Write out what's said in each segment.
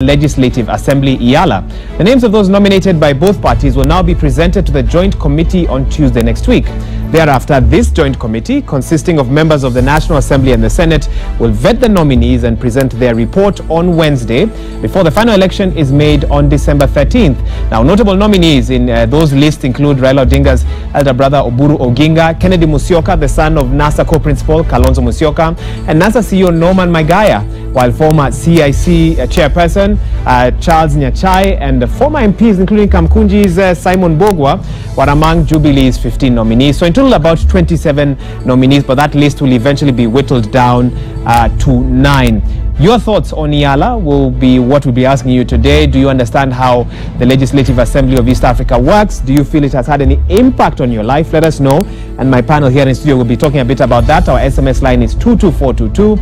Legislative Assembly EALA. The names of those nominated by both parties will now be presented to the Joint Committee on Tuesday next week. Thereafter, this Joint Committee, consisting of members of the National Assembly and the Senate, will vet the nominees and present their report on Wednesday before the final election is made on December 13th. Now, notable nominees in those lists include Raila Odinga's elder brother Oburu Oginga, Kennedy Musyoka, the son of NASA co-principal Kalonzo Musyoka, and NASA CEO Norman Maigaya, while former CIC chairperson Charles Nyachai and former MPs including Kamkunji's Simon Bogwa were among Jubilee's 15 nominees. So in total about 27 nominees, but that list will eventually be whittled down to 9. Your thoughts on EALA will be what we'll be asking you today. Do you understand how the Legislative Assembly of East Africa works? Do you feel it has had any impact on your life? Let us know. And my panel here in studio will be talking a bit about that. Our SMS line is 22422.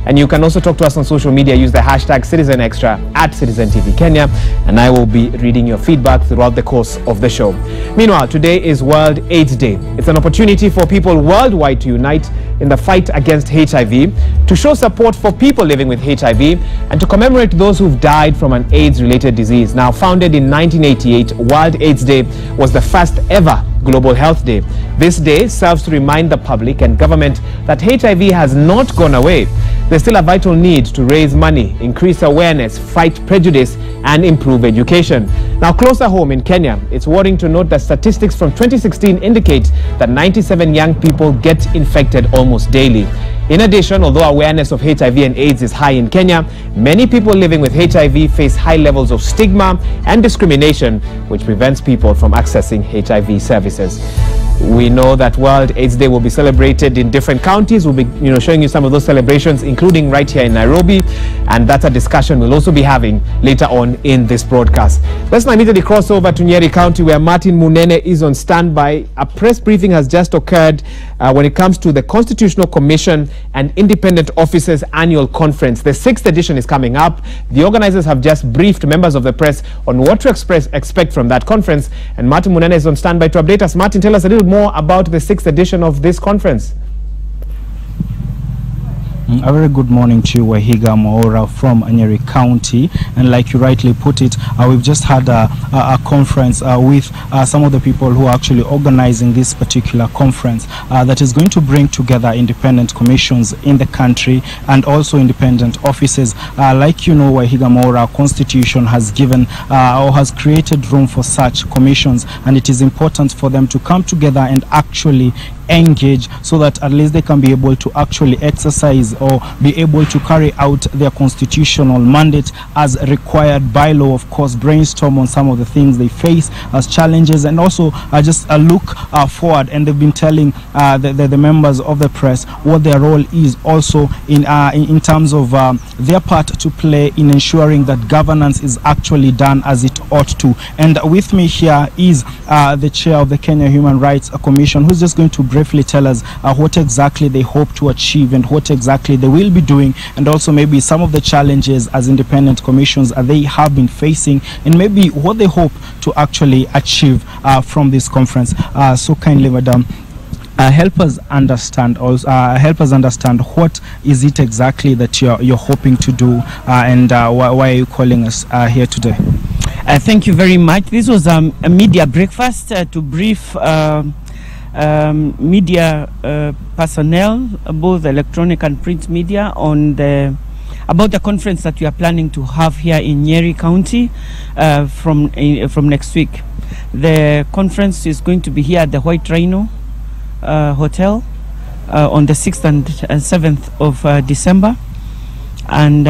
And you can also talk to us on social media. Use the hashtag CitizenExtra at Citizen TV Kenya. And I will be reading your feedback throughout the course of the show. Meanwhile, today is World AIDS Day. It's an opportunity for people worldwide to unite in the fight against HIV, to show support for people living with HIV, and to commemorate those who've died from an AIDS-related disease. Now, founded in 1988, World AIDS Day was the first ever Global Health Day. This day serves to remind the public and government that HIV has not gone away. There's still a vital need to raise money, increase awareness, fight prejudice, and improve education. Now, closer home in Kenya, it's worrying to note that statistics from 2016 indicate that 97 young people get infected almost daily. In addition, although awareness of HIV and AIDS is high in Kenya, many people living with HIV face high levels of stigma and discrimination, which prevents people from accessing HIV services. We know that World AIDS Day will be celebrated in different counties. We'll be showing you some of those celebrations, including right here in Nairobi. And that's a discussion we'll also be having later on in this broadcast. Let's now immediately cross over to Nyeri County, where Martin Munene is on standby. A press briefing has just occurred when it comes to the Constitutional Commission and Independent Officers Annual Conference. The 6th edition is coming up. The organizers have just briefed members of the press on what to expect from that conference. And Martin Munene is on standby to update us. Martin, tell us a little more about the 6th edition of this conference. A very good morning to you, Wahiga Maora from Nyeri County. And like you rightly put it, we've just had a conference with some of the people who are actually organizing this particular conference that is going to bring together independent commissions in the country and also independent offices. Like you know, Wahiga Maora, our constitution has given or has created room for such commissions, and it is important for them to come together and actually engage so that at least they can be able to actually exercise or be able to carry out their constitutional mandate as required by law. Of course, brainstorm on some of the things they face as challenges, and also just look forward. And they've been telling the members of the press what their role is also in terms of their part to play in ensuring that governance is actually done as it ought to. And with me here is the chair of the Kenya Human Rights Commission, who's just going to briefly tell us what exactly they hope to achieve and what exactly they will be doing, and also maybe some of the challenges as independent commissions they have been facing, and maybe what they hope to actually achieve from this conference. So kindly, madam, help us understand what is it exactly that you're hoping to do, and why are you calling us here today? Thank you very much. This was a media breakfast to brief media personnel, both electronic and print media, on about the conference that we are planning to have here in Nyeri County from next week. The conference is going to be here at the White Rhino Hotel on the 6th and 7th of December. And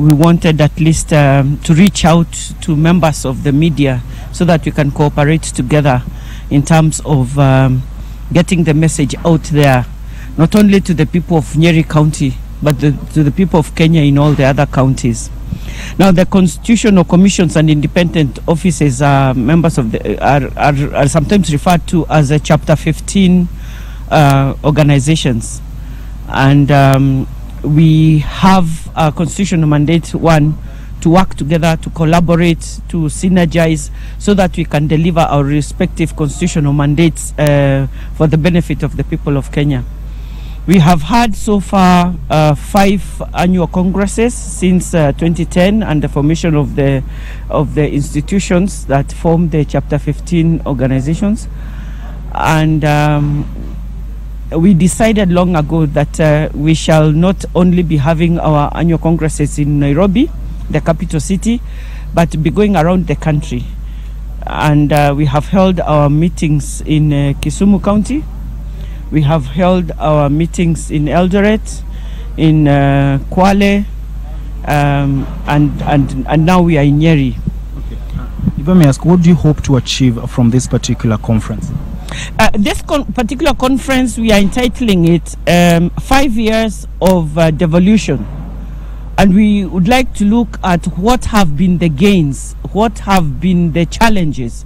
we wanted at least to reach out to members of the media so that we can cooperate together in terms of getting the message out there, not only to the people of Nyeri County, but to the people of Kenya in all the other counties. Now, the constitutional commissions and independent offices are members of are sometimes referred to as a Chapter 15 organizations, and we have a constitutional mandate to work together, to collaborate, to synergize, so that we can deliver our respective constitutional mandates for the benefit of the people of Kenya. We have had so far 5 annual congresses since 2010 and the formation of the institutions that form the Chapter 15 organizations. And we decided long ago that we shall not only be having our annual congresses in Nairobi, the capital city, but be going around the country. And we have held our meetings in Kisumu County. We have held our meetings in Eldoret, in Kwale, and now we are in Nyeri. Okay. If I may ask, what do you hope to achieve from this particular conference? This particular conference, we are entitling it 5 years of devolution. And we would like to look at what have been the gains, what have been the challenges,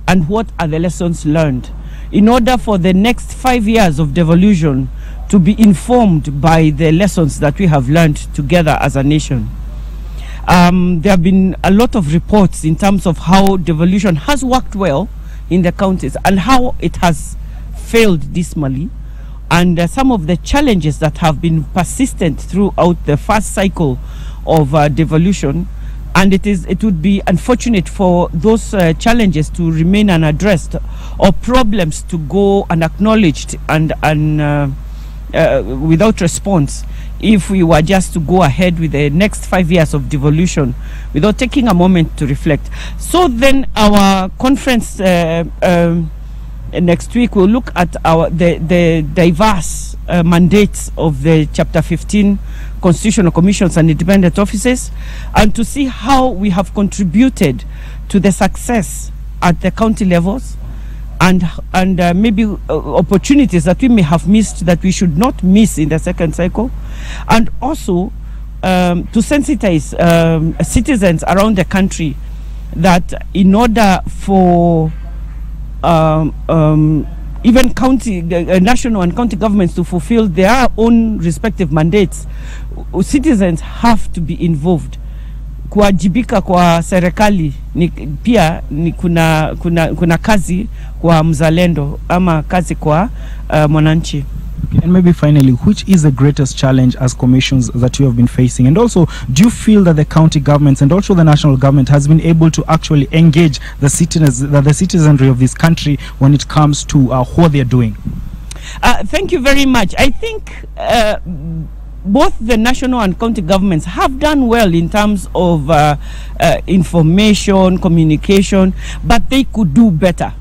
and what are the lessons learned, in order for the next 5 years of devolution to be informed by the lessons that we have learned together as a nation. There have been a lot of reports in terms of how devolution has worked well in the counties and how it has failed dismally, and some of the challenges that have been persistent throughout the first cycle of devolution. And it would be unfortunate for those challenges to remain unaddressed, or problems to go unacknowledged and without response, if we were just to go ahead with the next 5 years of devolution without taking a moment to reflect. So then our conference next week will look at the diverse mandates of the Chapter 15 constitutional commissions and independent offices, and to see how we have contributed to the success at the county levels, and maybe opportunities that we may have missed that we should not miss in the second cycle, and also to sensitize citizens around the country that in order for even county, national and county governments to fulfill their own respective mandates, citizens have to be involved. Kuwajibika kwa serikali pia ni kuna kazi kwa mzalendo ama kazi kwa mwananchi. And maybe finally, which is the greatest challenge as commissions that you have been facing? And also, do you feel that the county governments and also the national government has been able to actually engage the citizenry of this country when it comes to what they're doing? Thank you very much. I think both the national and county governments have done well in terms of information, communication, but they could do better.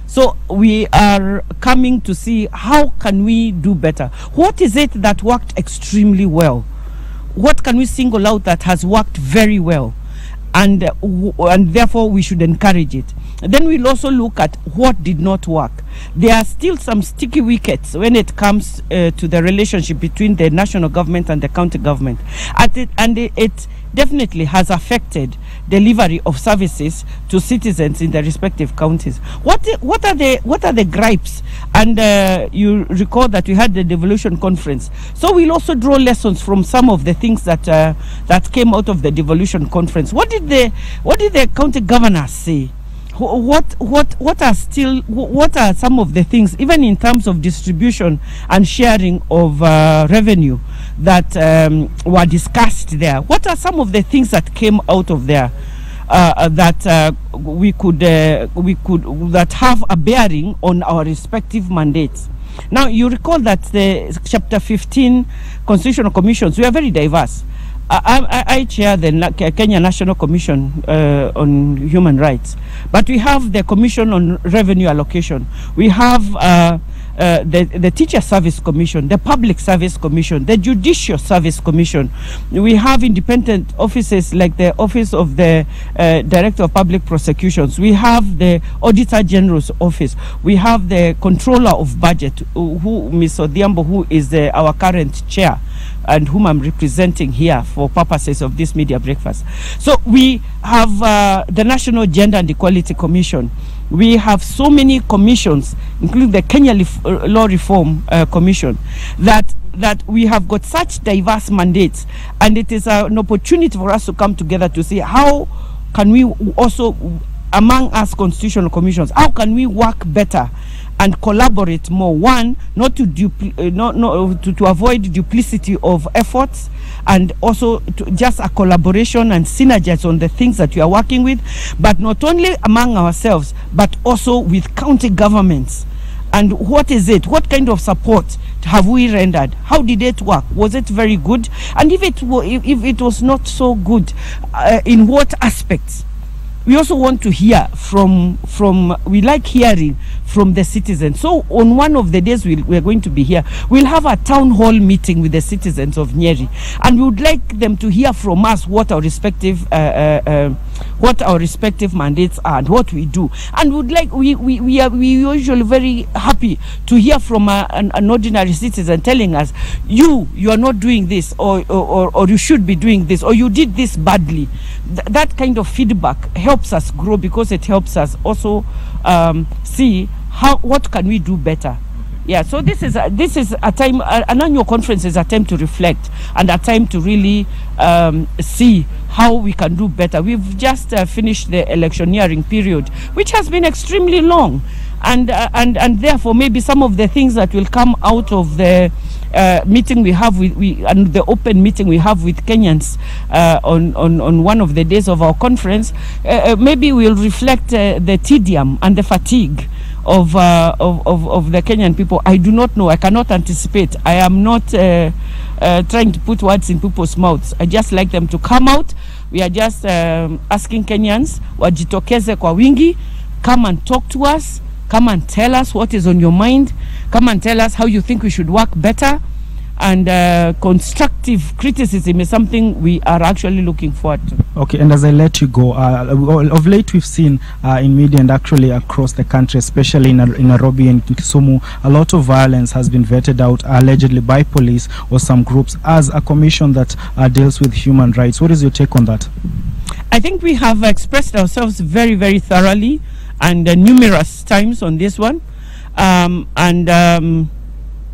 So we are coming to see how can we do better. What is it that worked extremely well? What can we single out that has worked very well? And therefore we should encourage it. Then we'll also look at what did not work. There are still some sticky wickets when it comes to the relationship between the national government and the county government. It definitely has affected delivery of services to citizens in the respective counties. What are the gripes? And you recall that we had the devolution conference. So we'll also draw lessons from some of the things that came out of the devolution conference. What did the county governors say? What are some of the things, even in terms of distribution and sharing of revenue, that were discussed there? What are some of the things that came out of there that we could that have a bearing on our respective mandates? Now, you recall that the Chapter 15 constitutional commissions, we are very diverse. I chair the Kenya National Commission on Human Rights, but we have the Commission on Revenue Allocation. We have the Teacher Service Commission, the Public Service Commission, the Judicial Service Commission. We have independent offices like the Office of the Director of Public Prosecutions. We have the Auditor General's Office. We have the Controller of Budget, who Ms. Odhiambo, who is our current chair, and whom I'm representing here for purposes of this media breakfast. So we have the National Gender and Equality Commission. We have so many commissions, including the Kenya Law Reform Commission, that we have got such diverse mandates, and it is an opportunity for us to come together to see how can we also, among us constitutional commissions, how can we work better and collaborate more. One, not to to avoid duplicity of efforts, and also just a collaboration and synergize on the things that you are working with, but not only among ourselves, but also with county governments. And what is it? What kind of support have we rendered? How did it work? Was it very good? And if it was not so good, in what aspects? We also want to hear we like hearing from the citizens. So on one of the days we're going to be here, we'll have a town hall meeting with the citizens of Nyeri, and we would like them to hear from us what our respective mandates are and what we do. And we are usually very happy to hear from an ordinary citizen telling us, you are not doing this, or you should be doing this, or you did this badly. That kind of feedback helps us grow, because it helps us also see what can we do better. Yeah, so this is a time. An annual conference is a time to reflect and a time to really see how we can do better. We've just finished the electioneering period, which has been extremely long, and therefore maybe some of the things that will come out of the meeting we have and the open meeting we have with Kenyans on one of the days of our conference, maybe we'll reflect the tedium and the fatigue of the Kenyan people. I do not know. I cannot anticipate. I am not trying to put words in people's mouths. I just like them to come out. We are just asking Kenyans, wajitokeze kwa wingi, come and talk to us. Come and tell us what is on your mind. Come and tell us how you think we should work better. And constructive criticism is something we are actually looking forward to. Okay, and as I let you go, of late we've seen in media and actually across the country, especially in Nairobi and Kisumu, a lot of violence has been vetted out allegedly by police or some groups as a commission that deals with human rights. What is your take on that? I think we have expressed ourselves very, very thoroughly and numerous times on this one.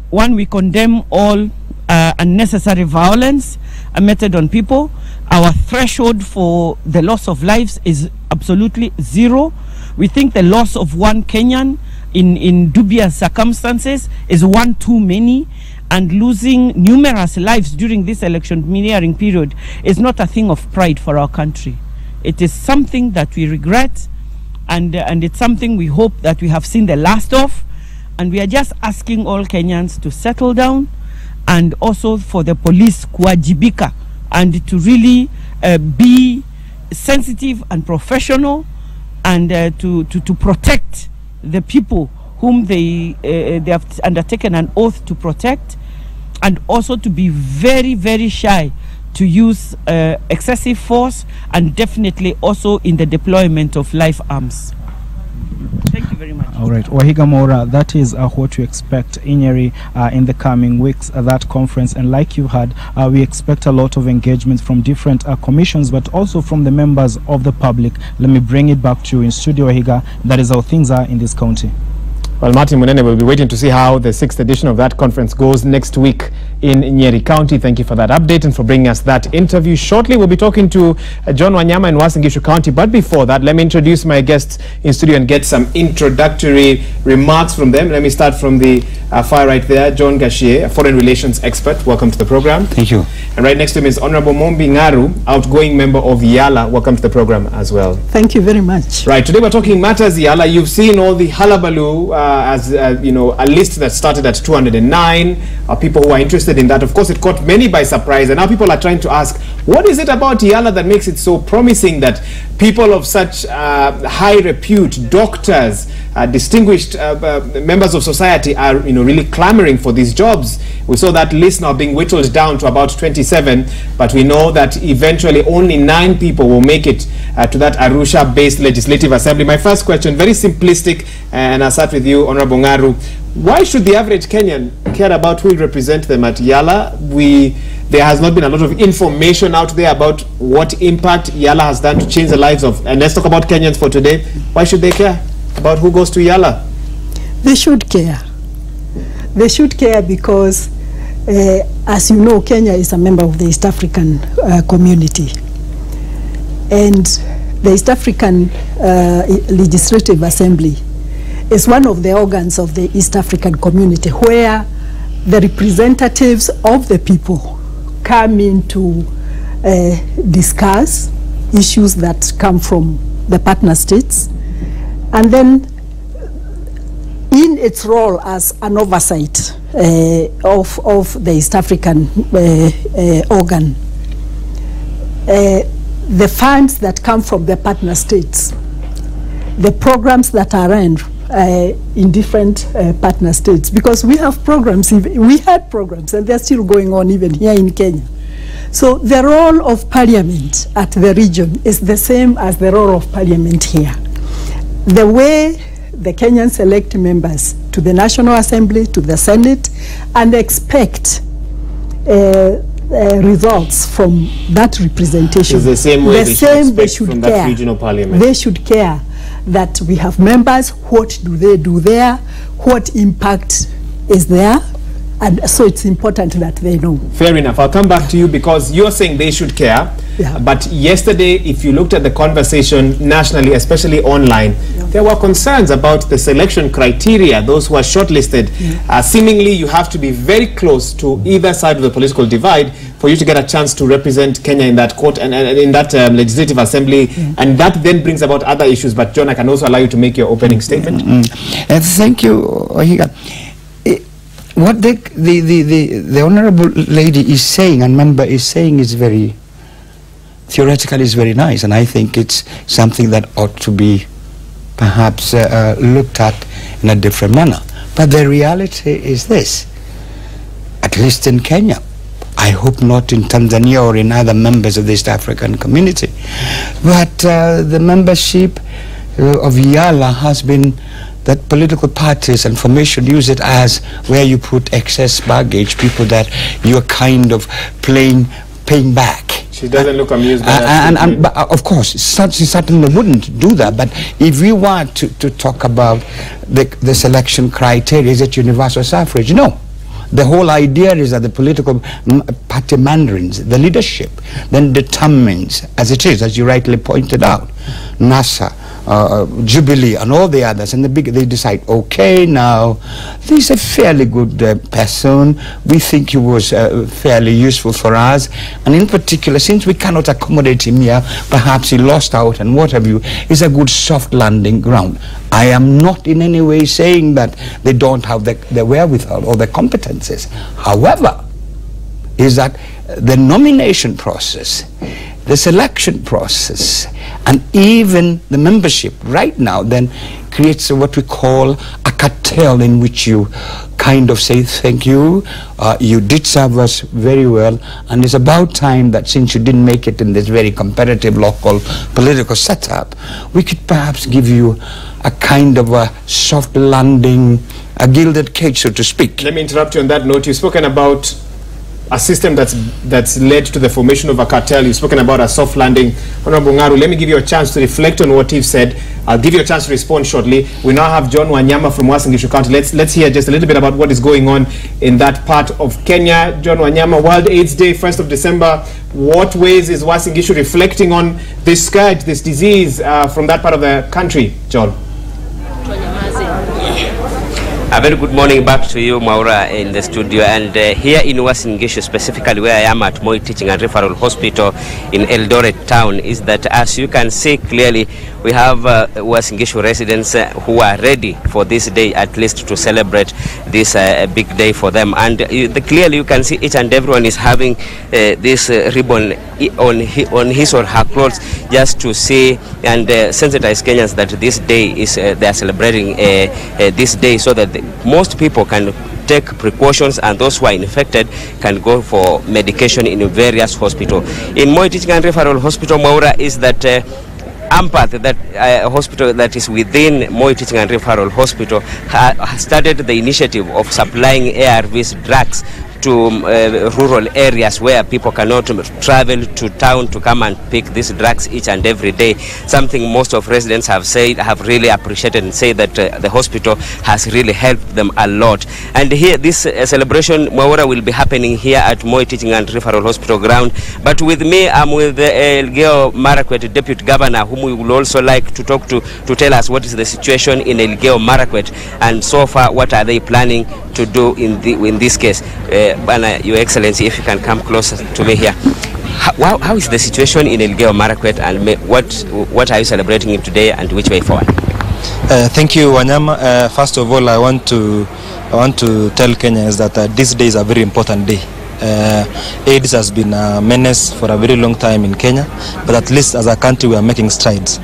One, we condemn all unnecessary violence meted on people. Our threshold for the loss of lives is absolutely zero. We think the loss of one Kenyan in dubious circumstances is one too many, and losing numerous lives during this electioneering period is not a thing of pride for our country. It is something that we regret, and it's something we hope that we have seen the last of. And we are just asking all Kenyans to settle down, and also for the police kuwajibika, and to really be sensitive and professional, and to protect the people whom they have undertaken an oath to protect, and also to be very, very shy to use excessive force, and definitely also in the deployment of live arms. Thank you very much. All right, Wahiga Mora, that is what we expect in Nyeri in the coming weeks at that conference. And like you had, we expect a lot of engagement from different commissions, but also from the members of the public. Let me bring it back to you in studio, Wahiga. That is how things are in this county. Well, Martin Munene will be waiting to see how the 6th edition of that conference goes next week in Nyeri County. Thank you for that update and for bringing us that interview. Shortly, we'll be talking to John Wanyama in Uasin Gishu County. But before that, let me introduce my guests in studio and get some introductory remarks from them. Let me start from the far right there, John Gashier, a foreign relations expert. Welcome to the program. Thank you. And right next to him is Honorable Mombi Ngaru, outgoing member of EALA. Welcome to the program as well. Thank you very much. Right, today we're talking matters EALA. You've seen all the hullabaloo as you know, a list that started at 209 people who are interested in that. Of course, it caught many by surprise, and now people are trying to ask, what is it about EALA that makes it so promising that people of such high repute, doctors, distinguished members of society are, you know, really clamoring for these jobs? We saw that list now being whittled down to about 27, but we know that eventually only 9 people will make it to that Arusha-based legislative assembly. My first question, very simplistic, and I'll start with you, Honorable Ngaru. Why should the average Kenyan care about who will represent them at EALA? There has not been a lot of information out there about what impact EALA has done to change the lives of, and let's talk about Kenyans for today. Why should they care about who goes to EALA? They should care. They should care because, as you know, Kenya is a member of the East African community. And the East African Legislative Assembly is one of the organs of the East African community where the representatives of the people come in to discuss issues that come from the partner states, and then in its role as an oversight of the East African organ, the funds that come from the partner states, the programs that are run in different partner states, because we have programs, we had programs, and they're still going on even here in Kenya. So the role of parliament at the region is the same as the role of parliament here. The way the Kenyans elect members to the National Assembly, to the Senate, and expect results from that representation. It's the same way they should from care. That regional parliament. They should care that we have members, what do they do there, what impact is there, and so it's important that they know. Fair enough. I'll come back to you because you're saying they should care. Yeah. But yesterday, if you looked at the conversation nationally, especially online, there were concerns about the selection criteria, those who are shortlisted. Seemingly, you have to be very close to either side of the political divide for you to get a chance to represent Kenya in that court and in that legislative assembly. And that then brings about other issues. But John, I can also allow you to make your opening statement. Thank you, Ohiga. What the honorable lady is saying and member is saying is very theoretically is very nice, and I think it's something that ought to be perhaps looked at in a different manner. But the reality is this, at least in Kenya, I hope not in Tanzania or in other members of the East African community, but the membership of EALA has been that political parties and formation use it as where you put excess baggage, people that you're kind of paying back. She doesn't look amused by that. But of course, she certainly wouldn't do that. But if we were to talk about the selection criteria, is it universal suffrage? No. The whole idea is that the political party mandarins, the leadership, then determines, as it is, as you rightly pointed out, NASA, Jubilee and all the others, and they decide, okay, now this is a fairly good person, we think he was fairly useful for us, and in particular, since we cannot accommodate him here, perhaps he lost out and what have you, is a good soft landing ground. I am not in any way saying that they don't have the wherewithal or the competences. However, is that the nomination process, the selection process, and even the membership right now then creates what we call a cartel in which you kind of say, thank you, you did serve us very well, and it's about time that since you didn't make it in this very competitive local political setup, we could perhaps give you a kind of a soft landing, a gilded cage, so to speak. Let me interrupt you on that note. You've spoken about a system that's led to the formation of a cartel. You've spoken about a soft landing. Honorable Ngaru, let me give you a chance to reflect on what you've said. I'll give you a chance to respond shortly. We now have John Wanyama from Uasin Gishu County. Let's hear just a little bit about what is going on in that part of Kenya. John Wanyama, World AIDS Day, 1st of December. What ways is Uasin Gishu reflecting on this scourge, this disease from that part of the country, John? A very good morning back to you, Maura, in the studio. And here in Uasin Gishu, specifically where I am at Moi Teaching and Referral Hospital in Eldoret town, is that as you can see clearly, we have Uasin Gishu residents who are ready for this day, at least to celebrate this big day for them. And clearly you can see each and everyone is having this ribbon on his or her clothes, just to see and sensitize Kenyans that this day is they are celebrating this day, so that most people can take precautions, and those who are infected can go for medication in various hospitals. In Moi Teaching and Referral Hospital, Maura, is that Ampath, that hospital that is within Moi Teaching and Referral Hospital, started the initiative of supplying ARVs drugs to rural areas where people cannot travel to town to come and pick these drugs each and every day. Something most of residents have said, have really appreciated and say that the hospital has really helped them a lot. And here, this celebration, Mwaura, will be happening here at Moi Teaching and Referral Hospital ground. But with me, I'm with Elgeyo Marakwet Deputy Governor, whom we will also like to talk to tell us what is the situation in Elgeyo Marakwet, and so far what are they planning to do in this case. Your Excellency, if you can come closer to me here. How is the situation in Elgeyo Marakwet, and what are you celebrating today, and which way forward? Thank you, Wanyama. First of all, I want to tell Kenyans that this day is a very important day. AIDS has been a menace for a very long time in Kenya, but at least as a country we are making strides.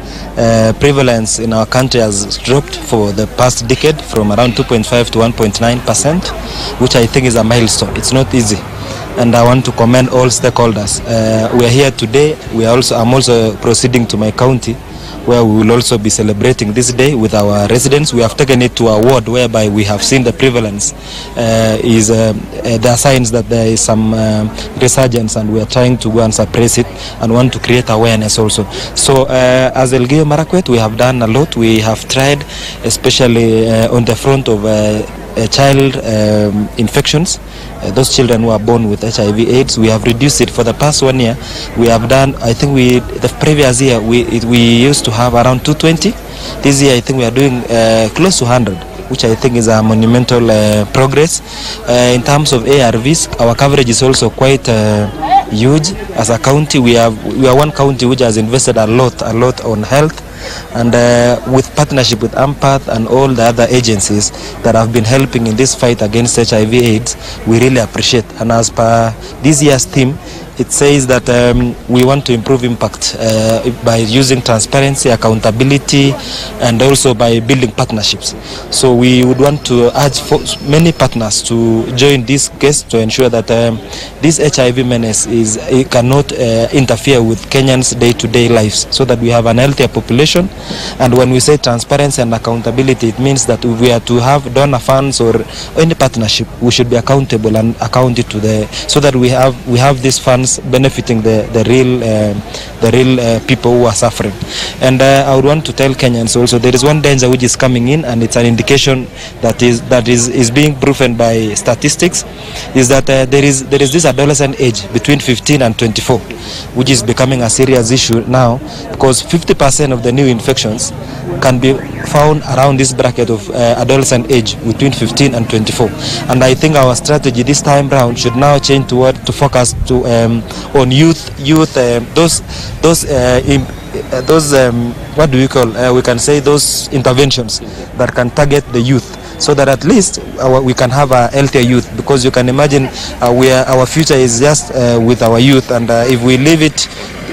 Prevalence in our country has dropped for the past decade from around 2.5 to 1.9%, which I think is a milestone. It's not easy, and I want to commend all stakeholders. We are here today. I'm also proceeding to my county, where we will also be celebrating this day with our residents. We have taken it to a ward whereby we have seen the prevalence there are signs that there is some resurgence, and we are trying to go and suppress it and want to create awareness also. So as Elgeyo Marakwet, we have done a lot. We have tried, especially on the front of child infections. Those children who are born with HIV/AIDS, we have reduced it for the past 1 year. We have done, I think the previous year we used to have around 220. This year I think we are doing close to 100, which I think is a monumental progress. In terms of ARVs, our coverage is also quite huge. As a county, we are one county which has invested a lot on health, and with partnership with AMPATH and all the other agencies that have been helping in this fight against HIV/AIDS, we really appreciate. And as per this year's theme, it says that we want to improve impact by using transparency, accountability, and also by building partnerships. So we would want to urge many partners to join this case to ensure that this HIV menace cannot interfere with Kenyans' day-to-day lives, so that we have an healthier population. And when we say transparency and accountability, it means that if we are to have donor funds or any partnership, we should be accountable and account it to so that we have these funds benefiting the real people who are suffering. And I would want to tell Kenyans also, there is one danger which is coming in, and it's an indication that is being proven by statistics, is that there is this adolescent age between 15 and 24, which is becoming a serious issue now, because 50% of the new infections can be found around this bracket of adolescent age between 15 and 24. And I think our strategy this time round should now change to focus on youth, what do we call? We can say those interventions that can target the youth, so that at least we can have a healthier youth. Because you can imagine our future is just with our youth, and if we leave it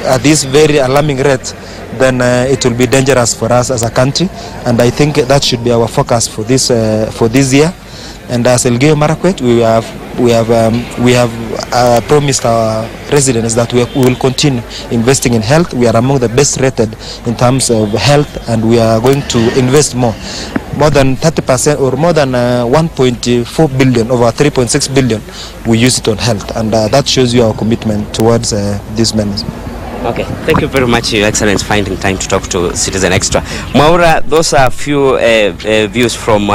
at this very alarming rate, then it will be dangerous for us as a country. And I think that should be our focus for this year. And as Elgeyo Marakwet, we have promised our residents that we will continue investing in health. We are among the best rated in terms of health, and we are going to invest more than 30%, or more than 1.4 billion, over 3.6 billion. We use it on health, and that shows you our commitment towards this menace. Okay, thank you very much, Your Excellency, finding time to talk to Citizen Extra. Mwaura, those are a few views from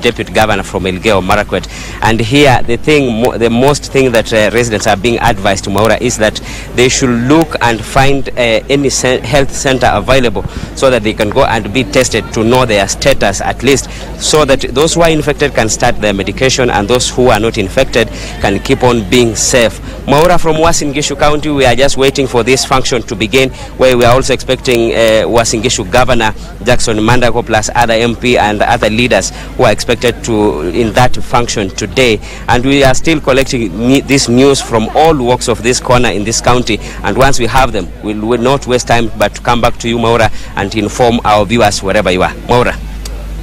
Deputy Governor from Elgeyo Marakwet. And here, the most thing that residents are being advised to Mwaura is that they should look and find any health center available, so that they can go and be tested to know their status at least, so that those who are infected can start their medication, and those who are not infected can keep on being safe. Mwaura, from Uasin Gishu County, we are just waiting for this function to begin, where we are also expecting Uasin Gishu Governor Jackson Mandago plus other MP and other leaders who are expected to in that function today. And we are still collecting this news from all walks of this corner in this county, and once we have them, we will not waste time but to come back to you, Mwaura, and inform our viewers wherever you are. Mwaura.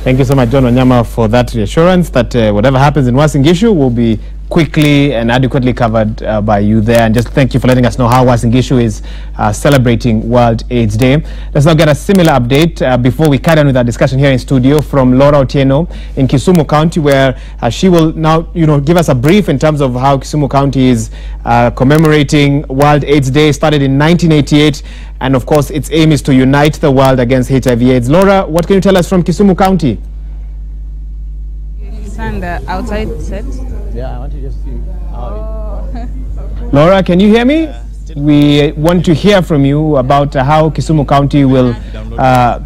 Thank you so much, John Wanyama, for that reassurance that whatever happens in Uasin Gishu will be quickly and adequately covered by you there. And just thank you for letting us know how Uasin Gishu is celebrating World AIDS Day. Let's now get a similar update before we carry on with our discussion here in studio from Laura Otieno in Kisumu County, where she will now, give us a brief in terms of how Kisumu County is commemorating World AIDS Day. Started in 1988, and of course its aim is to unite the world against HIV/AIDS. Laura, what can you tell us from Kisumu County? And outside set. Yeah, I want to just see how Laura, can you hear me? We want to hear from you about how Kisumu County will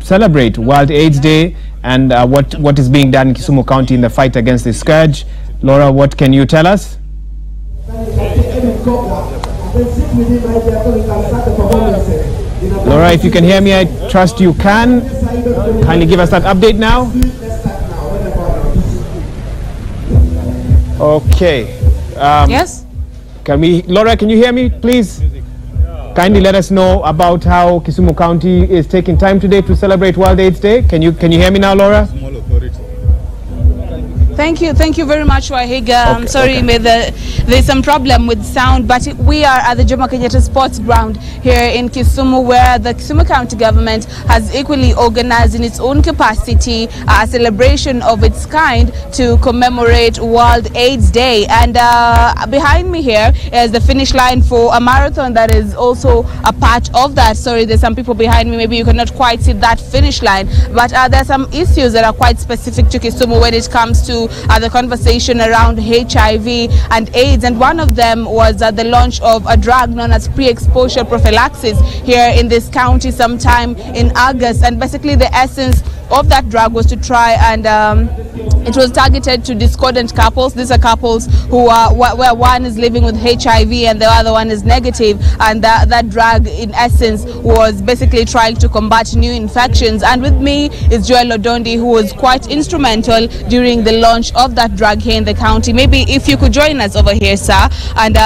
celebrate World AIDS Day and what is being done in Kisumu County in the fight against this scourge. Laura, what can you tell us? Laura, if you can hear me, I trust you can. Kindly give us that update now. Okay. Yes? Laura, can you hear me, please? Kindly let us know about how Kisumu County is taking time today to celebrate World AIDS Day. Can you hear me now, Laura? Thank you very much, Wahiga. I'm sorry, there's some problem with sound, but we are at the Jomo Kenyatta Sports Ground here in Kisumu, where the Kisumu County government has equally organized in its own capacity a celebration of its kind to commemorate World AIDS Day. And behind me here is the finish line for a marathon that is also a part of that. Sorry, there's some people behind me, maybe you cannot quite see that finish line, but there are some issues that are quite specific to Kisumu when it comes to the conversation around HIV and AIDS, and one of them was the launch of a drug known as pre-exposure prophylaxis here in this county sometime in August. And basically the essence of that drug was to try and it was targeted to discordant couples. These are couples who are where one is living with HIV and the other one is negative, and that drug in essence was basically trying to combat new infections. And with me is Joel Odondi, who was quite instrumental during the launch of that drug here in the county. Maybe if you could join us over here, sir, and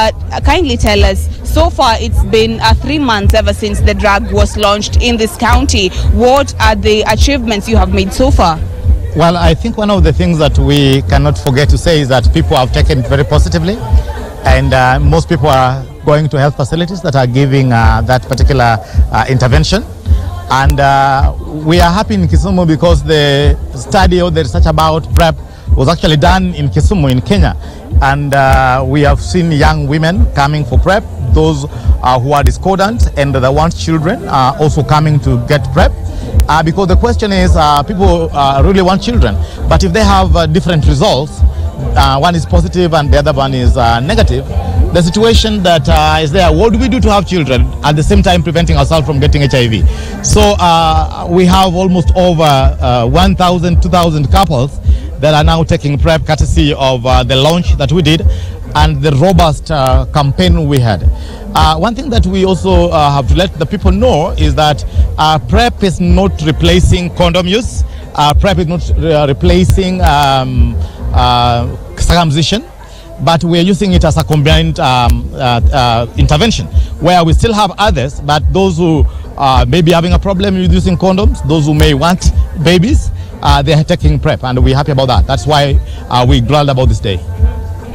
kindly tell us, so far it's been 3 months ever since the drug was launched in this county. What are the achievements you have made so far? Well, I think one of the things that we cannot forget to say is that people have taken it very positively, and most people are going to health facilities that are giving that particular intervention. And we are happy in Kisumu because the study or the research about PrEP was actually done in Kisumu in Kenya, and we have seen young women coming for PrEP, those who are discordant and that want children are also coming to get PrEP. Because the question is, people really want children, but if they have different results, one is positive and the other one is negative, the situation that is there, what do we do to have children at the same time preventing ourselves from getting HIV? So we have almost over 1,000, 2,000 couples that are now taking PrEP courtesy of the launch that we did and the robust campaign we had. One thing that we also have to let the people know is that PrEP is not replacing condom use. PrEP is not replacing circumcision, but we are using it as a combined intervention, where we still have others, but those who may be having a problem with using condoms, those who may want babies, they are taking PrEP, and we're happy about that. That's why we're glad about this day.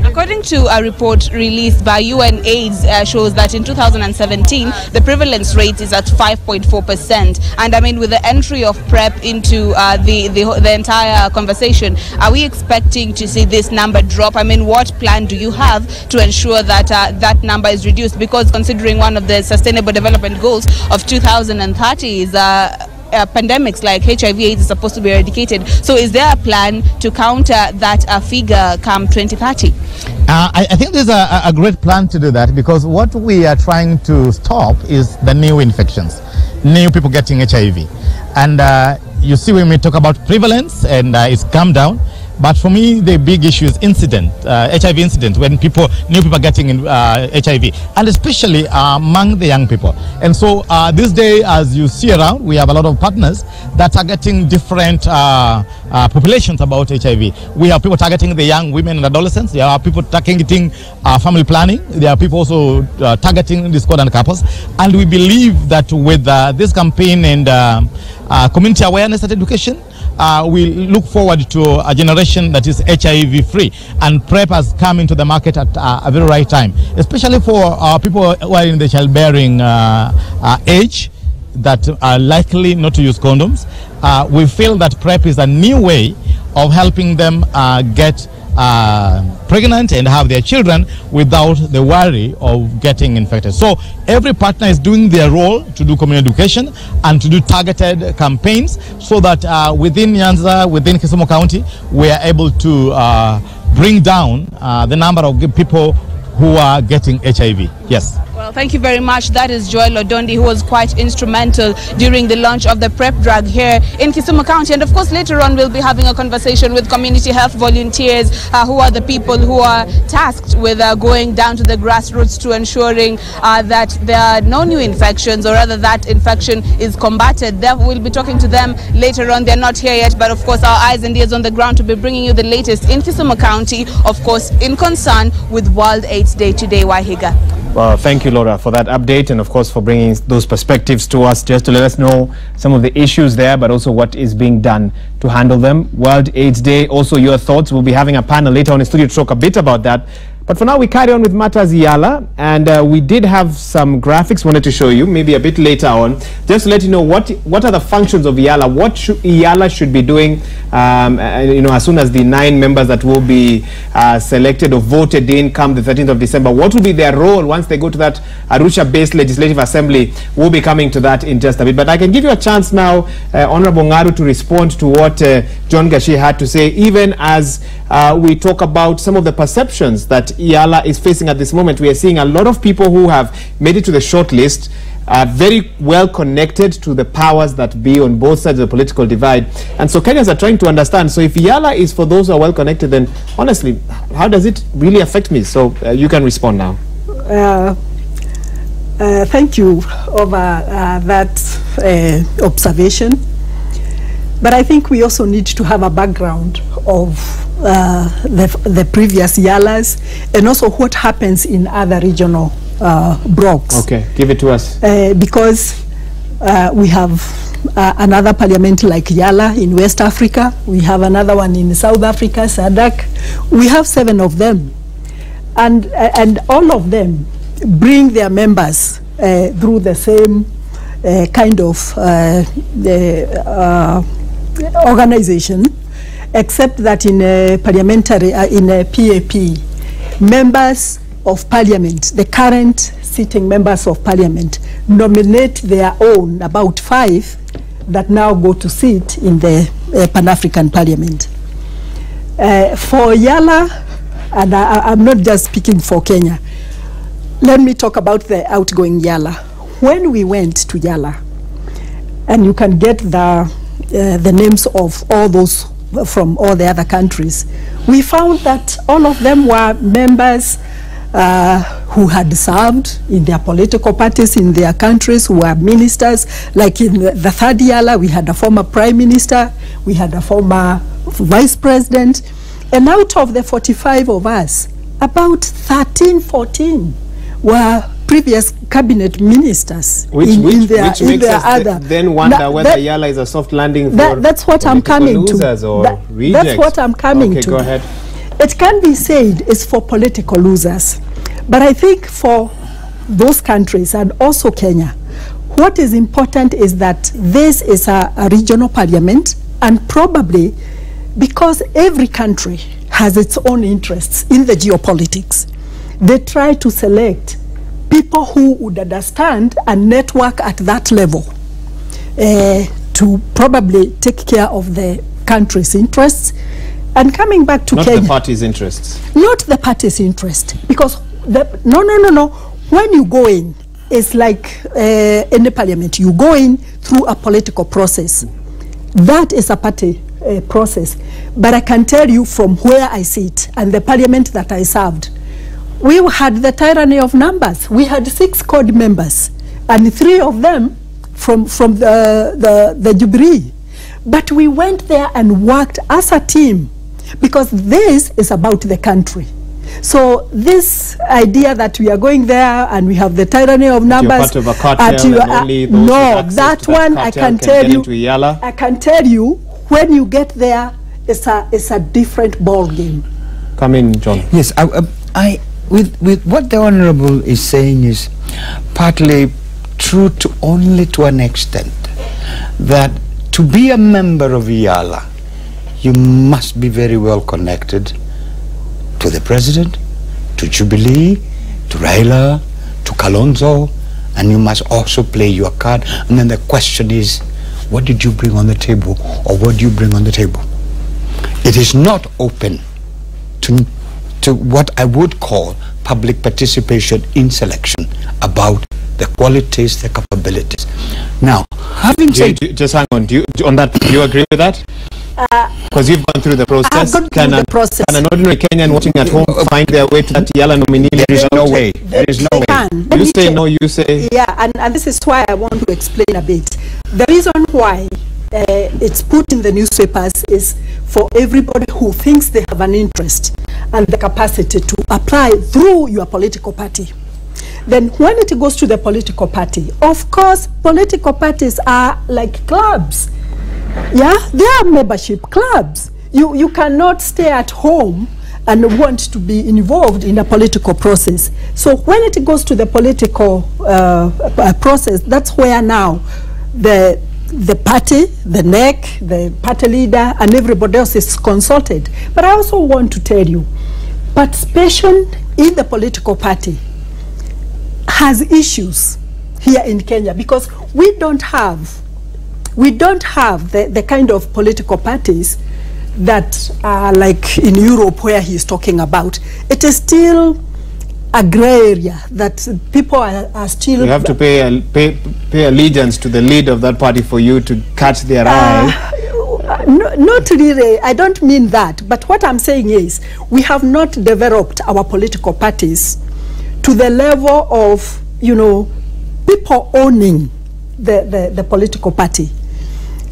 According to a report released by UNAIDS, shows that in 2017 the prevalence rate is at 5.4%. And I mean, with the entry of PrEP into the entire conversation, are we expecting to see this number drop? I mean, what plan do you have to ensure that that number is reduced? Because considering one of the Sustainable Development Goals of 2030 is pandemics like HIV/AIDS is supposed to be eradicated. So is there a plan to counter that figure come 2030? I think there's a great plan to do that, because what we are trying to stop is the new infections, new people getting HIV. And you see, when we talk about prevalence and it's come down, but for me the big issue is incident, HIV incident, when new people getting HIV, and especially among the young people. And so this day, as you see around, we have a lot of partners that are targeting different populations about HIV. We have people targeting the young women and adolescents. There are people targeting family planning. There are people also targeting discordant couples. And we believe that with this campaign and community awareness and education, we look forward to a generation that is HIV-free, and PrEP has come into the market at a very right time, especially for people who are in the childbearing age that are likely not to use condoms. We feel that PrEP is a new way of helping them get pregnant and have their children without the worry of getting infected. So every partner is doing their role to do community education and to do targeted campaigns so that within Nyanza, within Kisumu County, we are able to bring down the number of people who are getting HIV. Yes. Well, thank you very much. That is Joel Odondi, who was quite instrumental during the launch of the PrEP drug here in Kisumu County. And of course, later on, we'll be having a conversation with community health volunteers, who are the people who are tasked with going down to the grassroots to ensuring that there are no new infections, or rather that infection is combated. We'll be talking to them later on. They're not here yet, but of course, our eyes and ears on the ground to be bringing you the latest in Kisumu County, of course, in concern with World AIDS Day today. Wahiga. Well, thank you, Laura, for that update, and of course for bringing those perspectives to us, just to let us know some of the issues there, but also what is being done to handle them. World AIDS Day, also your thoughts. We'll be having a panel later on in studio to talk a bit about that. But for now, we carry on with matters EALA, and we did have some graphics wanted to show you, maybe a bit later on, just to let you know what are the functions of EALA, what EALA should be doing, you know, as soon as the 9 members that will be selected or voted in come the 13th of December. What will be their role once they go to that Arusha-based Legislative Assembly? We'll be coming to that in just a bit. But I can give you a chance now, Honorable Ngaru, to respond to what John Gashi had to say, even as we talk about some of the perceptions that EALA is facing at this moment. We are seeing a lot of people who have made it to the short list, very well connected to the powers that be on both sides of the political divide. And so Kenyans are trying to understand, so if EALA is for those who are well connected, then honestly, how does it really affect me? So you can respond now. Thank you over that observation. But I think we also need to have a background of the previous EALAs, and also what happens in other regional blocs. Okay, give it to us. Because we have another parliament like EALA in West Africa. We have another one in South Africa, SADC. We have 7 of them. And all of them bring their members through the same kind of organization, except that in a parliamentary, in a PAP, members of parliament, the current sitting members of parliament, nominate their own, about 5, that now go to sit in the Pan-African Parliament. For EALA, and I'm not just speaking for Kenya, let me talk about the outgoing EALA. When we went to EALA, and you can get the names of all those from all the other countries, we found that all of them were members who had served in their political parties in their countries, who were ministers. Like in the third EALA, we had a former prime minister, we had a former vice president, and out of the 45 of us, about 13, 14 were previous cabinet ministers. Which makes us then wonder whether EALA is a soft landing for that's what I'm coming to. That's what I'm coming to. Okay, go ahead. It can be said it's for political losers. But I think for those countries and also Kenya, what is important is that this is a regional parliament, and probably because every country has its own interests in the geopolitics, they try to select people who would understand and network at that level to probably take care of the country's interests. And coming back to Kenya, not the party's interests. Not the party's interest, because no. When you go in, it's like in the parliament, you go in through a political process. That is a party process. But I can tell you from where I sit and the parliament that I served, we had the tyranny of numbers. We had 6 CORD members, and 3 of them from the Jubilee. But we went there and worked as a team, because this is about the country. So this idea that we are going there and we have the tyranny of numbers, you're part of a cartel, and only those no, that one I can tell you. I can tell you when you get there, it's a different ball game. Come in, John. Yes, with what the Honourable is saying is partly true to only to an extent, that to be a member of EALA, you must be very well connected to the President, to Jubilee, to Raila, to Kalonzo, and you must also play your card. And then the question is, what did you bring on the table, or what do you bring on the table? It is not open to what I would call public participation in selection about the qualities, the capabilities. Now, having said... Just hang on. Do you agree with that? Because you've gone through the process. Can an ordinary Kenyan watching at home find their way to that EALA nominee? There is no way. There is no way. You say no, you say... Yeah, and this is why I want to explain a bit. The reason why it's put in the newspapers is for everybody who thinks they have an interest and the capacity to apply through your political party. Then when it goes to the political party, of course, political parties are like clubs. Yeah, they are membership clubs. You cannot stay at home and want to be involved in a political process. So when it goes to the political process, that's where now the party, the NEC, the party leader, and everybody else is consulted. But I also want to tell you, participation in the political party has issues here in Kenya, because we don't have the kind of political parties that are like in Europe where he's talking about. It is still a gray area that people are still... You have to pay allegiance to the leader of that party for you to catch their eye. No, not really, I don't mean that. But what I'm saying is, we have not developed our political parties to the level of, you know, people owning the political party.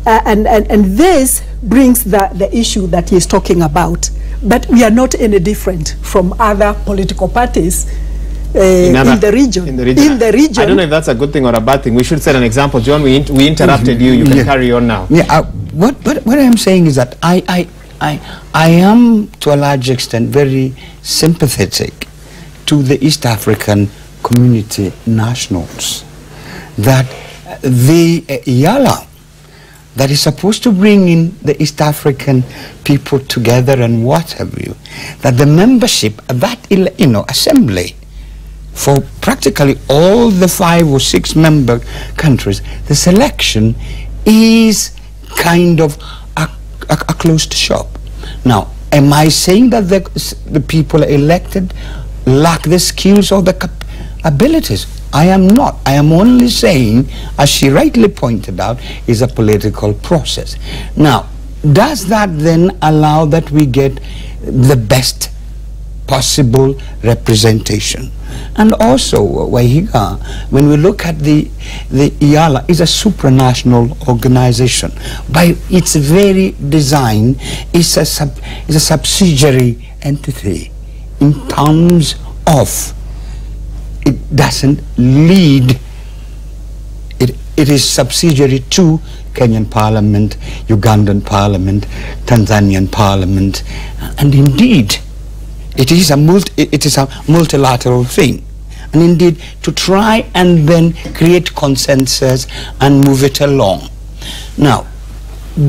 And this brings the issue that he's talking about. But we are not any different from other political parties in the region. In the region. I don't know if that's a good thing or a bad thing. We should set an example. John, we interrupted you. You can carry on now. Yeah. What I'm saying is that I am to a large extent very sympathetic to the East African community nationals, that the EALA that is supposed to bring in the East African people together and what have you, that the membership of that assembly for practically all the 5 or 6 member countries, the selection is kind of a closed shop. Now, am I saying that the people elected lack the skills or the abilities? I am not. I am only saying, as she rightly pointed out, is a political process. Now, does that then allow that we get the best possible representation? And also, Wahiga, when we look at the EALA, is a supranational organization. By its very design, it's a subsidiary entity in terms of it doesn't lead. It is subsidiary to Kenyan Parliament, Ugandan Parliament, Tanzanian Parliament, and indeed it is a multilateral thing. And indeed, to try and then create consensus and move it along. Now,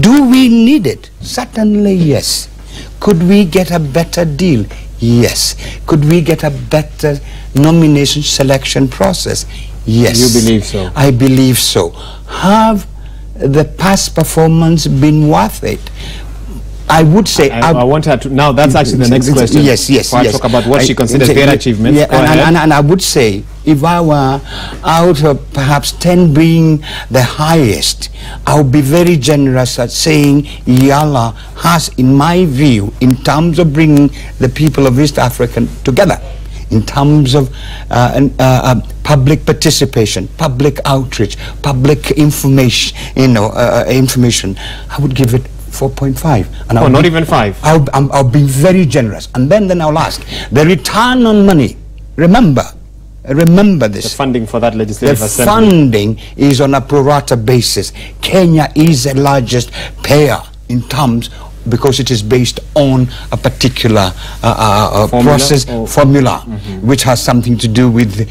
do we need it? Certainly yes. Could we get a better deal? Yes. Could we get a better nomination selection process? Yes. You believe so? I believe so. Have the past performance been worth it? I would say... I want her to... Now, that's actually the next question. Yes. Before I talk about what she considers their achievements. Yeah, and I would say, if I were out of perhaps 10 being the highest, I would be very generous at saying EALA has, in my view, in terms of bringing the people of East Africa together, in terms of public participation, public outreach, public information, information, I would give it 4.5. And not even 5. I'll be very generous. And then I'll ask, the return on money, remember this. The funding for that legislative assembly. The funding is on a pro rata basis. Kenya is the largest payer in terms, because it is based on a particular formula, which has something to do with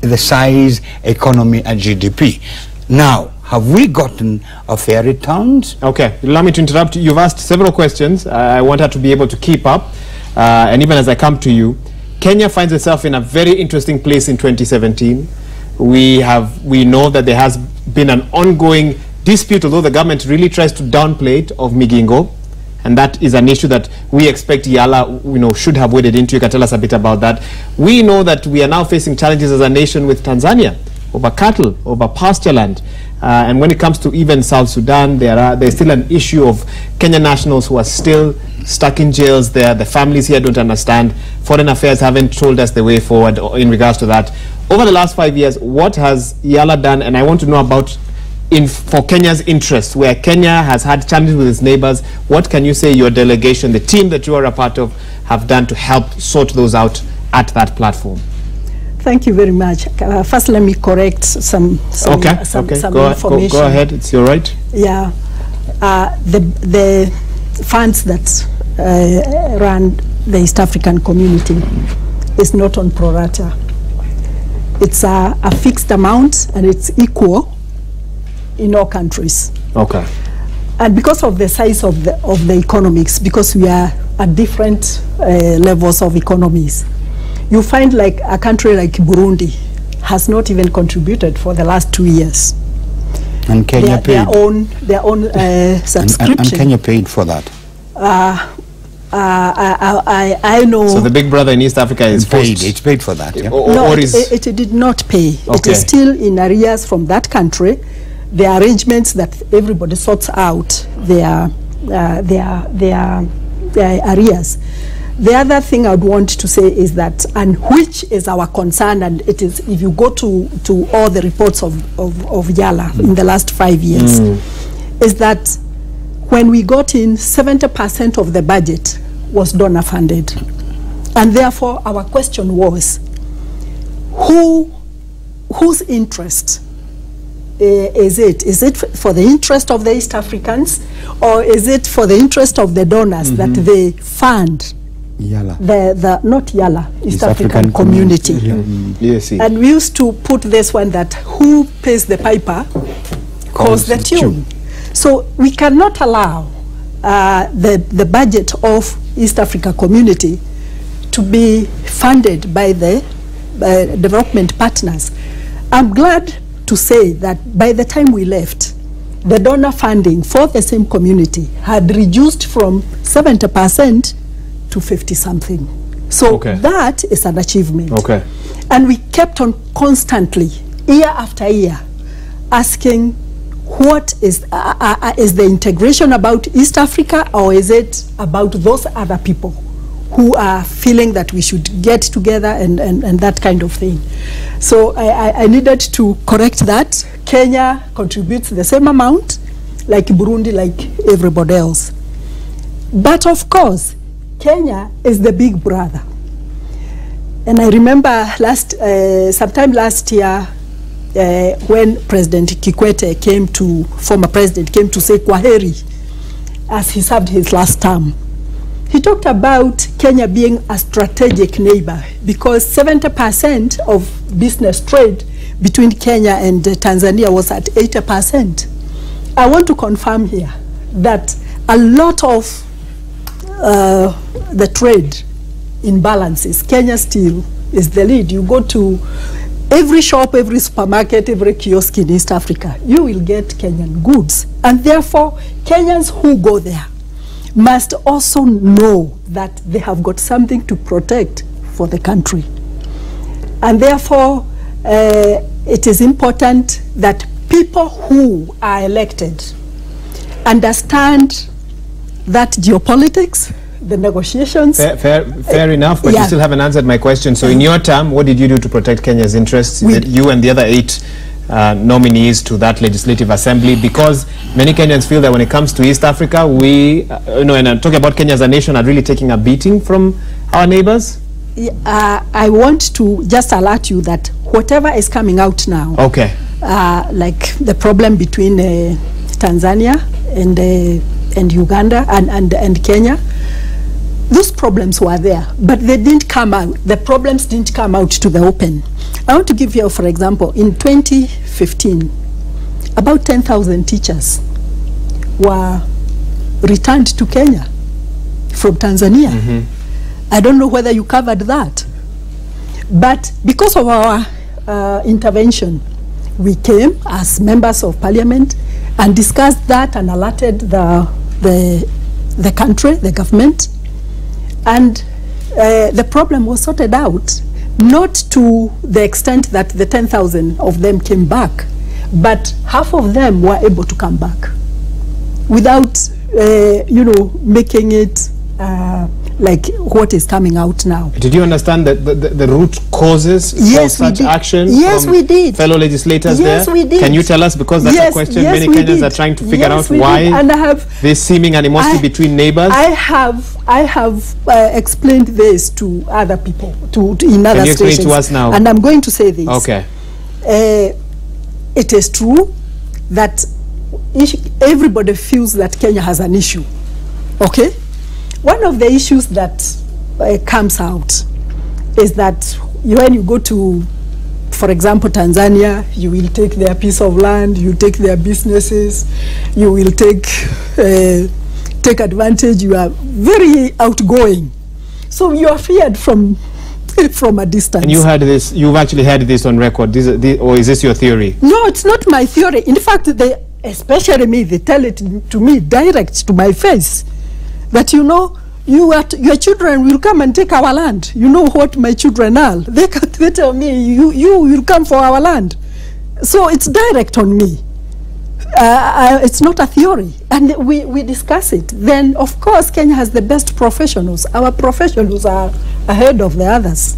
the size, economy, and GDP. Now, have we gotten a fair returns? Okay, allow me to interrupt you. You've asked several questions. I want her to be able to keep up. And even as I come to you, Kenya finds itself in a very interesting place in 2017. We know that there has been an ongoing dispute, although the government really tries to downplay it, of Migingo. And that is an issue that we expect EALA, should have waded into. You can tell us a bit about that. We know that we are now facing challenges as a nation with Tanzania over cattle, over pasture land. And when it comes to even South Sudan, there's still an issue of Kenyan nationals who are still stuck in jails there. The families here don't understand. Foreign Affairs haven't told us the way forward in regards to that. Over the last 5 years, what has EALA done? And I want to know about for Kenya's interest, where Kenya has had challenges with its neighbors. What can you say your delegation, the team that you are a part of, have done to help sort those out at that platform? Thank you very much. First, let me correct some information. Go ahead. It's your right. Yeah, the funds that run the East African community is not on pro rata. It's a fixed amount, and it's equal in all countries. Okay. And because of the size of the economics, because we are at different levels of economies, you find like a country like Burundi has not even contributed for the last 2 years. And Kenya paid their own subscription. And Kenya paid for that. I know. So the big brother in East Africa is paid. It's paid for that. Yeah? No, it did not pay. Okay. It is still in arrears from that country. The arrangements that everybody sorts out their arrears. The other thing I would want to say is that, and which is our concern, and it is, if you go to all the reports of EALA in the last 5 years, is that when we got in, 70% of the budget was donor funded. And therefore, our question was, whose interest is it? Is it for the interest of the East Africans, or is it for the interest of the donors that they fund EALA? Not EALA, East African community. Yes. And we used to put this one that who pays the piper calls the tune. So we cannot allow the budget of East Africa community to be funded by the development partners. I'm glad to say that by the time we left, the donor funding for the same community had reduced from 70% to 50-something. So that is an achievement. Okay. And we kept on constantly, year after year, asking, what is the integration about East Africa, or is it about those other people who are feeling that we should get together and that kind of thing? So I needed to correct that. Kenya contributes the same amount, like Burundi, like everybody else. But of course, Kenya is the big brother. And I remember sometime last year, when President Kikwete former president came to say kwaheri as he served his last term, he talked about Kenya being a strategic neighbor because 70% of business trade between Kenya and Tanzania was at 80%. I want to confirm here that a lot of the trade imbalances, Kenya still is the lead. You go to every shop, every supermarket, every kiosk in East Africa, you will get Kenyan goods. And therefore, Kenyans who go there must also know that they have got something to protect for the country. And therefore, it is important that people who are elected understand that geopolitics, the negotiations. Fair enough, but you still haven't answered my question. So in your term, what did you do to protect Kenya's interests? You and the other 8 nominees to that legislative assembly, because many Kenyans feel that when it comes to East Africa, we, and I'm talking about Kenya as a nation, are really taking a beating from our neighbors. I want to just alert you that whatever is coming out now, okay, like the problem between Tanzania and Uganda and Kenya. Those problems were there, but they didn't come out. The problems didn't come out to the open. I want to give you, for example, in 2015, about 10,000 teachers were returned to Kenya from Tanzania. I don't know whether you covered that. But because of our intervention, we came as members of parliament and discussed that and alerted the country, the government, and the problem was sorted out, not to the extent that the 10,000 of them came back, but half of them were able to come back without, making it like what is coming out now. Did you understand that the root causes of such action we did. Fellow legislators there? Yes, we did. Can you tell us, because that's a question many Kenyans are trying to figure out, why this seeming animosity between neighbors? I have explained this to other people, in other stations. Can you explain to us now? And I'm going to say this. Okay. It is true that everybody feels that Kenya has an issue. Okay? One of the issues that comes out is that when you go to, for example, Tanzania, you will take their piece of land, you take their businesses, you will take advantage, you are very outgoing. So you are feared from a distance. And you heard this, you've actually heard this on record, or is this your theory? No, it's not my theory. In fact, especially me, they tell it to me direct to my face. That your children will come and take our land. You know what my children are. They tell me, you will come for our land. So it's direct on me. It's not a theory. And we discuss it. Then, of course, Kenya has the best professionals. Our professionals are ahead of the others.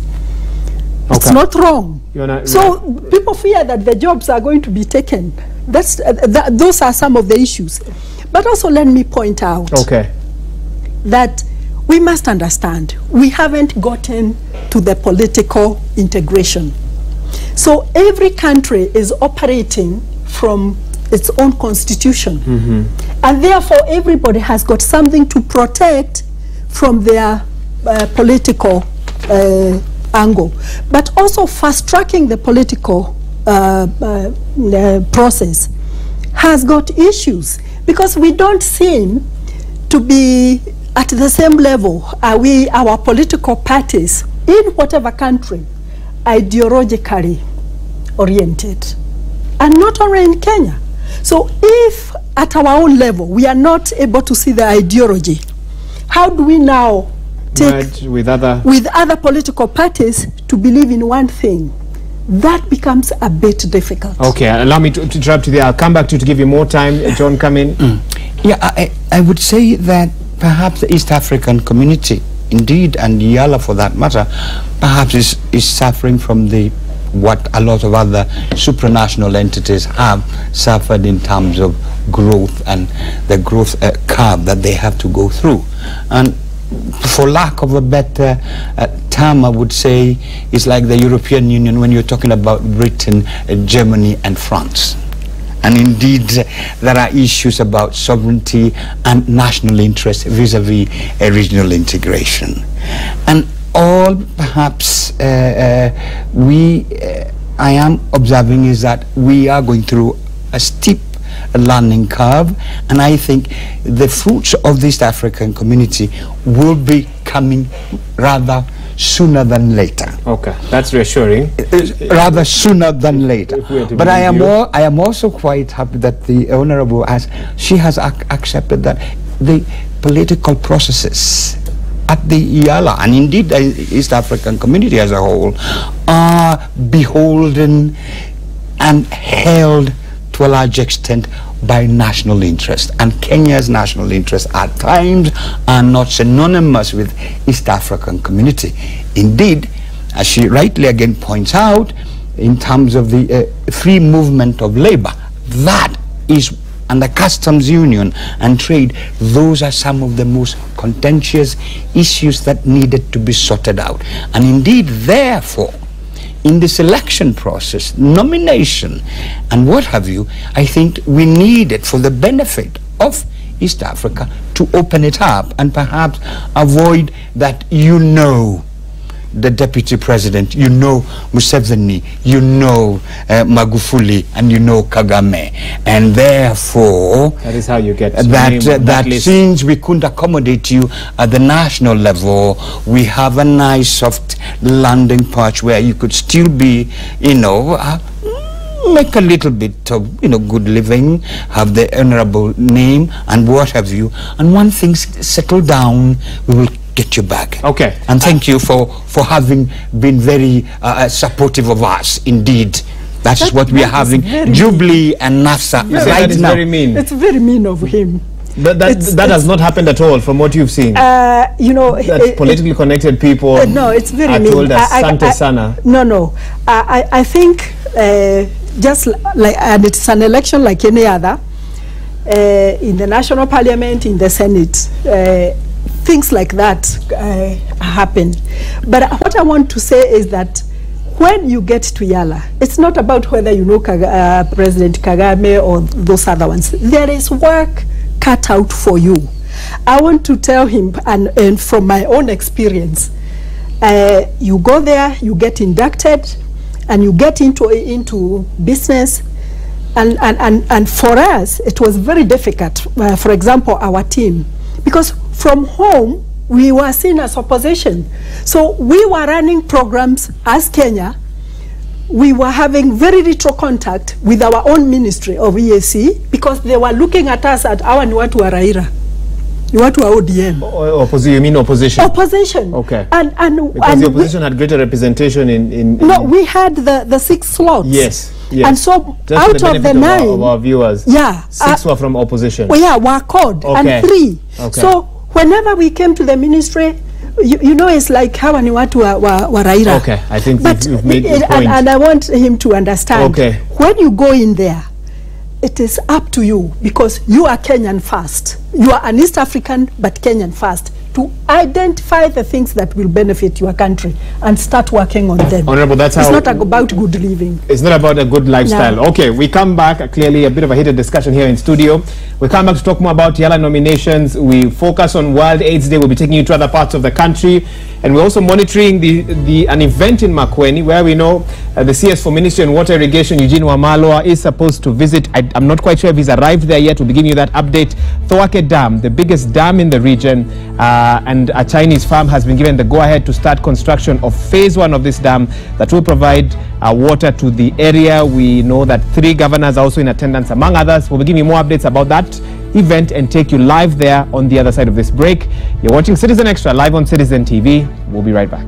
Okay. It's not wrong. So people fear that the jobs are going to be taken. Those are some of the issues. But also let me point out that we must understand we haven't gotten to the political integration. So every country is operating from its own constitution. And therefore everybody has got something to protect from their political angle. But also fast-tracking the political process has got issues, because we don't seem to be at the same level. Our political parties in whatever country ideologically oriented, and not only in Kenya. So if at our own level we are not able to see the ideology, how do we now take with other political parties to believe in one thing? That becomes a bit difficult. Okay, allow me to interrupt you there. I'll come back to you to give you more time. John, come in. Yeah, I would say that perhaps the East African community, indeed, and EALA for that matter, perhaps is suffering from what a lot of other supranational entities have suffered in terms of growth and the growth curve that they have to go through. And for lack of a better term, I would say it's like the European Union when you're talking about Britain, Germany and France. And indeed, there are issues about sovereignty and national interest vis-a-vis regional integration. And all perhaps I am observing is that we are going through a steep learning curve, and I think the fruits of this African community will be coming rather sooner than later. Okay, that's reassuring. Rather sooner than later. But I am also quite happy that the Honourable she has accepted that the political processes at the EALA, and indeed the East African community as a whole, are beholden and held to a large extent by national interest, and Kenya's national interest at times are not synonymous with East African community. Indeed, as she rightly again points out, in terms of the free movement of labor, that is, and the customs union and trade, those are some of the most contentious issues that needed to be sorted out. And indeed, therefore, in the selection process, nomination, and what have you, I think we need it for the benefit of East Africa to open it up and perhaps avoid that, the deputy president, Museveni, Magufuli, and Kagame, and therefore that is how you get that since we couldn't accommodate you at the national level, we have a nice soft landing patch where you could still be, make a little bit of good living, have the honorable name and what have you, and when things settle down, we will get you back. Okay. And thank you for having been very supportive of us. Indeed, that's what we are having. Jubilee and NASA right now. Very mean. It's very mean of him. That has not happened at all from what you've seen. That politically connected people. No, it's very are mean. told as Sante Sana. No. I think just like, and it's an election like any other, in the national parliament, in the Senate. Things like that happen. But what I want to say is that when you get to EALA, it's not about whether President Kagame or those other ones. There is work cut out for you. I want to tell him, and from my own experience, you go there, you get inducted, and you get into business. And for us, it was very difficult. For example, our team, because from home, we were seen as opposition. So we were running programs as Kenya. We were having very little contact with our own ministry of EAC because they were looking at us at our ni watu wa Raila. Ni watu wa ODM. You mean opposition? Opposition. Okay. Because the opposition had greater representation in No, we had the 6 slots. Yes. And so just out of the 9 of our viewers, 6 were from opposition. Well, yeah, were called, and 3. Okay. So whenever we came to the ministry, it's like hawa ni watu wa Raila. Okay, I think you've made your point. And I want him to understand. Okay. When you go in there, it is up to you because you are Kenyan first. You are an East African, but Kenyan first, to identify the things that will benefit your country and start working on them. Honorable, that's it's how... It's not about good living. It's not about a good lifestyle. No. Okay, we come back, clearly a bit of a heated discussion here in studio. We come back to talk more about EALA nominations. We focus on World AIDS Day. We'll be taking you to other parts of the country. And we're also monitoring an event in Makueni where we know the CS for Ministry and Water Irrigation, Eugene Wamalwa, is supposed to visit. I'm not quite sure if he's arrived there yet. We'll be giving you that update. Thoake Dam, the biggest dam in the region, and a Chinese firm has been given the go-ahead to start construction of phase 1 of this dam that will provide water to the area. We know that 3 governors are also in attendance, among others. We'll be giving you more updates about that event and take you live there on the other side of this break. You're watching Citizen Extra live on Citizen TV. We'll be right back.